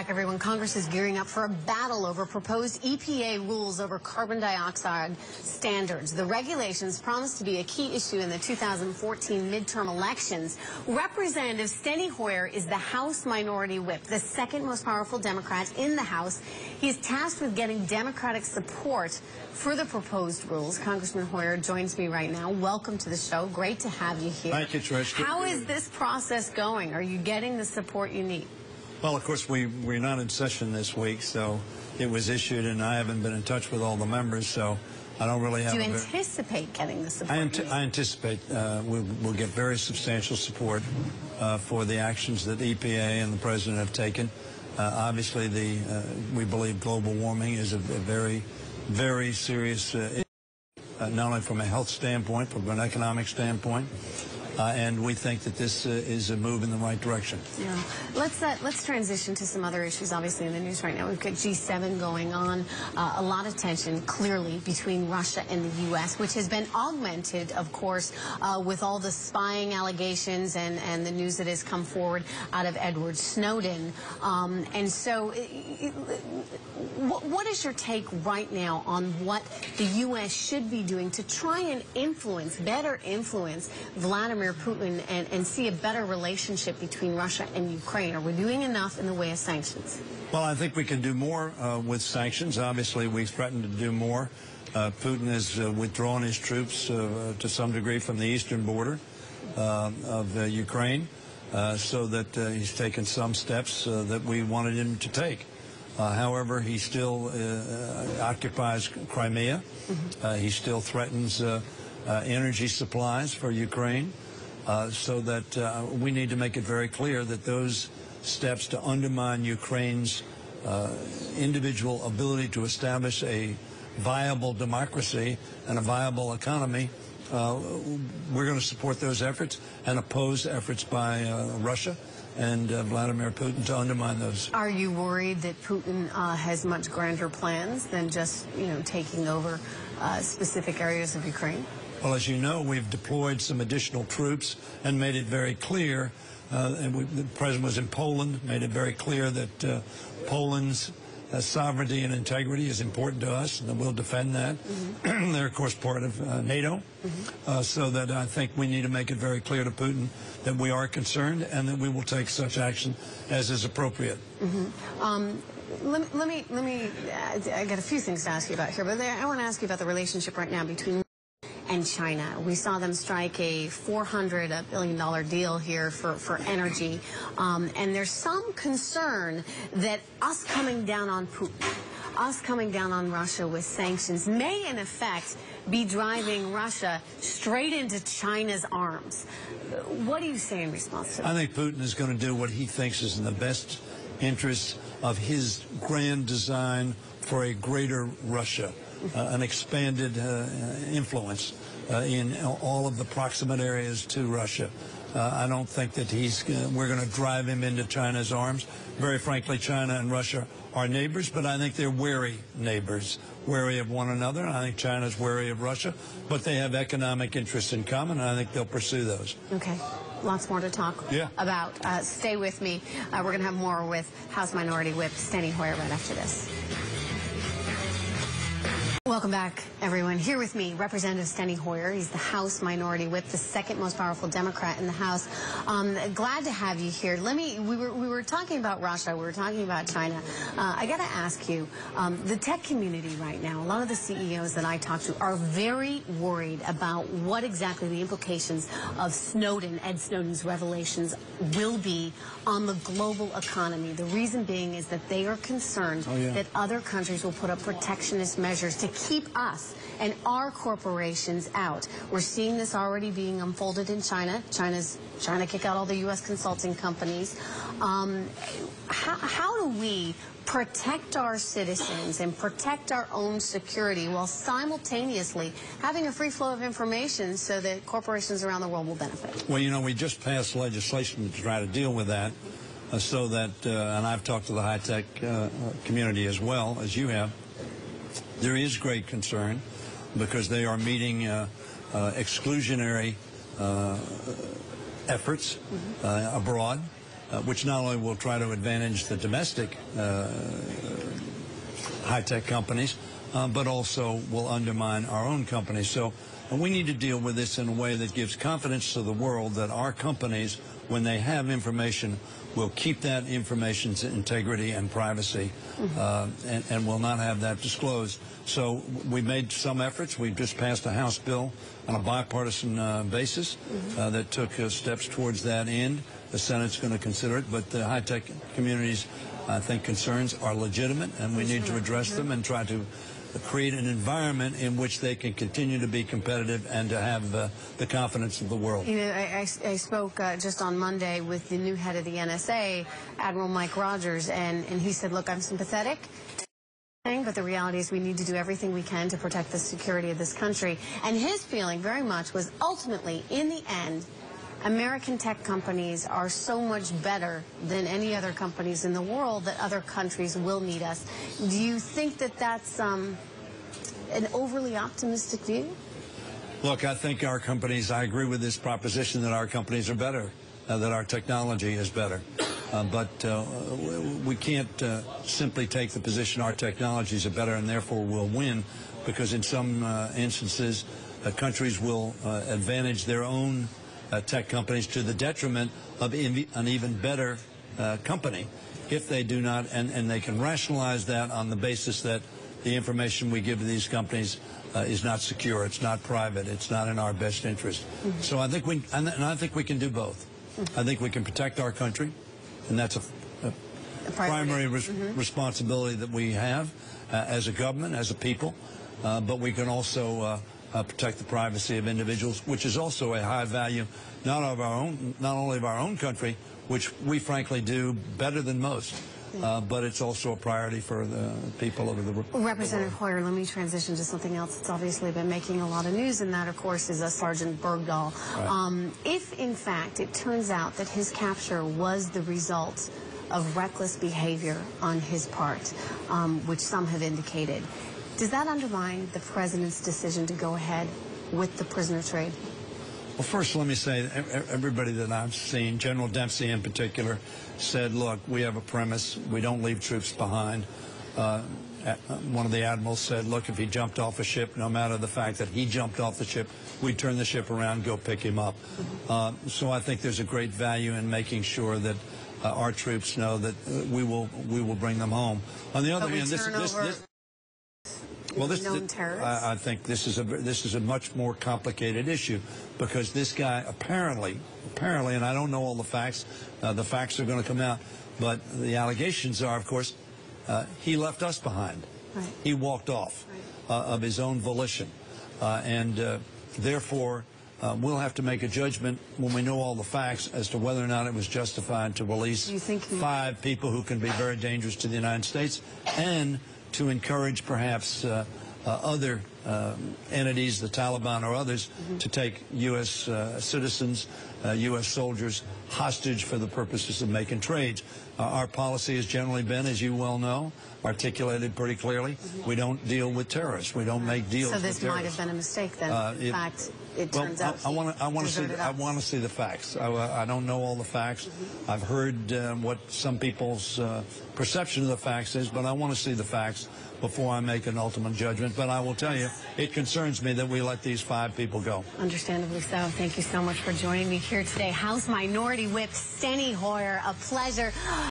Everyone, Congress is gearing up for a battle over proposed EPA rules over carbon dioxide standards. The regulations promise to be a key issue in the 2014 midterm elections. Representative Steny Hoyer is the House Minority Whip, the second most powerful Democrat in the House. He is tasked with getting Democratic support for the proposed rules. Congressman Hoyer joins me right now. Welcome to the show. Great to have you here. Thank you, Trish. How is this process going? Are you getting the support you need? Well, of course, we're not in session this week, so it was issued, and I haven't been in touch with all the members, so I don't really have... Do you anticipate getting the support? I anticipate we'll get very substantial support for the actions that EPA and the President have taken. Obviously, we believe global warming is a very, very serious issue, not only from a health standpoint, but from an economic standpoint. And we think that this is a move in the right direction. Yeah. Let's transition to some other issues, obviously, in the news right now. We've got G7 going on, a lot of tension, clearly, between Russia and the U.S., which has been augmented, of course, with all the spying allegations and the news that has come forward out of Edward Snowden. And so, what is your take right now on what the U.S. should be doing to try and better influence Vladimir Putin and see a better relationship between Russia and Ukraine? Are we doing enough in the way of sanctions? Well, I think we can do more with sanctions. Obviously, we threatened to do more. Putin has withdrawn his troops to some degree from the eastern border of Ukraine, so that he's taken some steps that we wanted him to take. However, he still occupies Crimea. He still threatens energy supplies for Ukraine. So that we need to make it very clear that those steps to undermine Ukraine's individual ability to establish a viable democracy and a viable economy, we're going to support those efforts and oppose efforts by Russia and Vladimir Putin to undermine those. Are you worried that Putin has much grander plans than just, taking over specific areas of Ukraine? Well, as you know, we've deployed some additional troops and made it very clear, the President was in Poland, made it very clear that Poland's sovereignty and integrity is important to us, and that we'll defend that. They're, of course, part of NATO, so that I think we need to make it very clear to Putin that we are concerned and that we will take such action as is appropriate. Let me, I got a few things to ask you about here, but I want to ask you about the relationship right now between and China. We saw them strike a $400 billion deal here for energy. And there's some concern that us coming down on Putin, us coming down on Russia with sanctions, may in effect be driving Russia straight into China's arms. What do you say in response to that? I think Putin is going to do what he thinks is in the best interest of his grand design for a greater Russia. An expanded influence in all of the proximate areas to Russia. I don't think that we're going to drive him into China's arms. Very frankly, China and Russia are neighbors, but I think they're wary neighbors, wary of one another. And I think China's wary of Russia, but they have economic interests in common, and I think they'll pursue those. Okay. Lots more to talk about. Stay with me. We're going to have more with House Minority Whip Steny Hoyer right after this. Welcome back, everyone. Here with me, Representative Steny Hoyer. He's the House Minority Whip, the second most powerful Democrat in the House. Glad to have you here. We were talking about Russia. We were talking about China. I got to ask you, the tech community right now, a lot of the CEOs that I talk to are very worried about what exactly the implications of Ed Snowden's revelations will be on the global economy. The reason being is that they are concerned that other countries will put up protectionist measures to keep us and our corporations out. We're seeing this already being unfolded in China. China's trying to kick out all the U.S. consulting companies. How do we protect our citizens and protect our own security while simultaneously having a free flow of information so that corporations around the world will benefit? Well, we just passed legislation to try to deal with that, so that, and I've talked to the high-tech community as well, as you have. There is great concern because they are meeting exclusionary efforts abroad. which not only will try to advantage the domestic high-tech companies, but also will undermine our own companies. So we need to deal with this in a way that gives confidence to the world that our companies, when they have information, will keep that information's integrity and privacy, and will not have that disclosed. So we made some efforts. We've just passed a House bill on a bipartisan basis that took steps towards that end. The Senate's going to consider it, but the high-tech community's, I think, concerns are legitimate, and we need to address them and try to create an environment in which they can continue to be competitive and to have the confidence of the world. You know, I spoke just on Monday with the new head of the NSA, Admiral Mike Rogers, and he said, look, I'm sympathetic, but the reality is we need to do everything we can to protect the security of this country. And his feeling very much was ultimately, in the end, American tech companies are so much better than any other companies in the world that other countries will need us. Do you think that that's an overly optimistic view? Look, I think our companies, I agree with this proposition that our companies are better, that our technology is better. But we can't simply take the position our technologies are better and therefore we'll win, because in some instances, countries will advantage their own tech companies to the detriment of an even better company if they do not, and they can rationalize that on the basis that the information we give to these companies is not secure, it's not private, it's not in our best interest. So I think I think we can do both. I think we can protect our country, and that's a primary responsibility that we have as a government, as a people, but we can also protect the privacy of individuals, which is also a high value, not only of our own country, which we frankly do better than most, but it's also a priority for the people of the world. Representative Hoyer, let me transition to something else that's obviously been making a lot of news, and that, of course, is Sergeant Bergdahl. Right. If, in fact, it turns out that his capture was the result of reckless behavior on his part, which some have indicated, does that undermine the president's decision to go ahead with the prisoner trade? Well, first, let me say, everybody that I've seen, General Dempsey in particular, said, look, we have a premise. We don't leave troops behind. One of the admirals said, look, if he jumped off a ship, no matter the fact that he jumped off the ship, we'd turn the ship around, go pick him up. So I think there's a great value in making sure that our troops know that we will bring them home. On the other hand, I think this is a much more complicated issue, because this guy apparently, and I don't know all the facts are going to come out, but the allegations are, of course, he left us behind. Right. He walked off of his own volition, and therefore we'll have to make a judgment when we know all the facts as to whether or not it was justified to release 5 people who can be very dangerous to the United States, and to encourage perhaps other entities, the Taliban or others, to take U.S. citizens, U.S. soldiers hostage for the purposes of making trades. Our policy has generally been, as you well know, articulated pretty clearly, we don't deal with terrorists. We don't make deals with terrorists. So this might have been a mistake then. In fact, it turns out I want to see the facts. I don't know all the facts. I've heard what some people's perception of the facts is, but I want to see the facts before I make an ultimate judgment. But I will tell you, it concerns me that we let these 5 people go. Understandably so. Thank you so much for joining me here today. House Minority Whip Steny Hoyer, a pleasure.